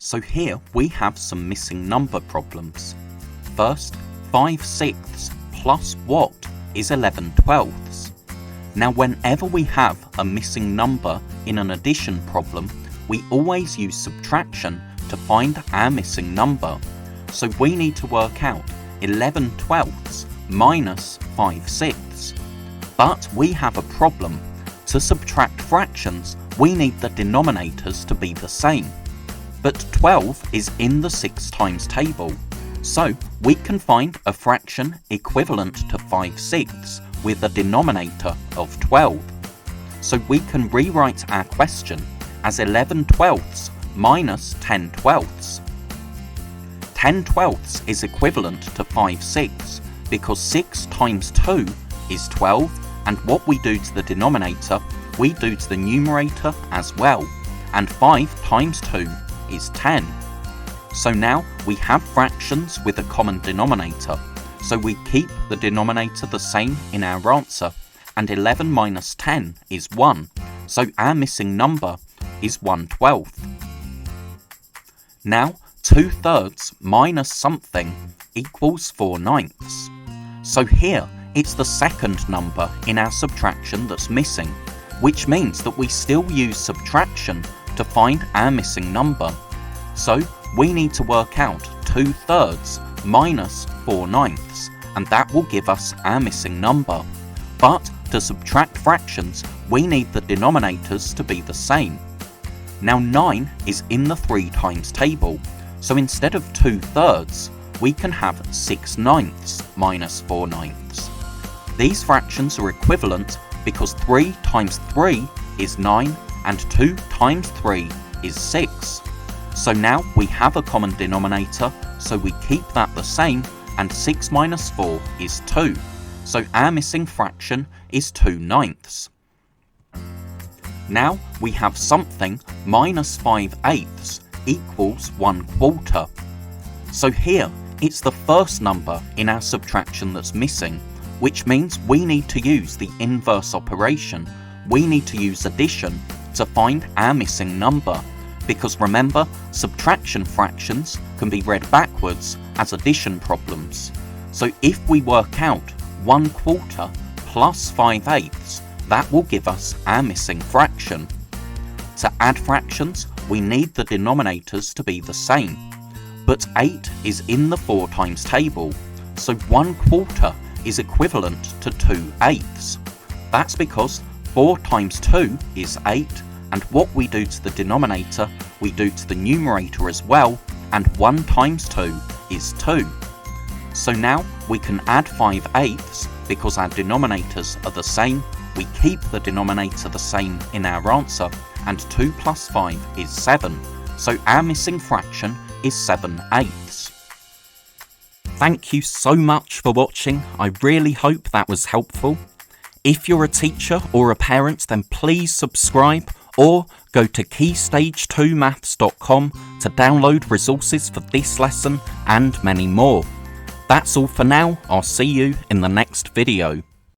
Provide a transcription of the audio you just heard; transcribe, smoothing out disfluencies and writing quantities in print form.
So here we have some missing number problems. First, 5/6 plus what is 11/12? Now whenever we have a missing number in an addition problem, we always use subtraction to find our missing number. So we need to work out 11/12 minus 5/6. But we have a problem. To subtract fractions, we need the denominators to be the same. But 12 is in the 6 times table, so we can find a fraction equivalent to 5/6 with a denominator of 12. So we can rewrite our question as 11/12 minus 10/12. 10/12 is equivalent to 5/6 because 6 times 2 is 12, and what we do to the denominator, we do to the numerator as well, and 5 times 2 is 10. So now we have fractions with a common denominator, so we keep the denominator the same in our answer, and 11 minus 10 is 1, so our missing number is 1/12. Now 2/3 minus something equals 4/9. So here it's the second number in our subtraction that's missing, which means that we still use subtraction to find our missing number. So we need to work out 2/3 minus 4/9, and that will give us our missing number. But to subtract fractions, we need the denominators to be the same. Now 9 is in the 3 times table, so instead of 2/3, we can have 6/9 minus 4/9. These fractions are equivalent because 3 times 3 is 9 and 2 times 3 is 6. So now we have a common denominator, so we keep that the same, and 6 minus 4 is 2. So our missing fraction is 2/9. Now we have something minus 5/8 equals 1/4. So here it's the first number in our subtraction that's missing, which means we need to use the inverse operation. We need to use addition to find our missing number, because remember, subtraction fractions can be read backwards as addition problems. So if we work out 1/4 plus 5/8, that will give us our missing fraction. To add fractions, we need the denominators to be the same. But 8 is in the 4 times table, so 1/4 is equivalent to 2/8. That's because 4 times 2 is 8, and what we do to the denominator, we do to the numerator as well, and 1 times 2 is 2. So now we can add 5/8 because our denominators are the same, we keep the denominator the same in our answer, and 2 plus 5 is 7. So our missing fraction is 7/8. Thank you so much for watching. I really hope that was helpful. If you're a teacher or a parent, then please subscribe or go to keystage2maths.com to download resources for this lesson and many more. That's all for now. I'll see you in the next video.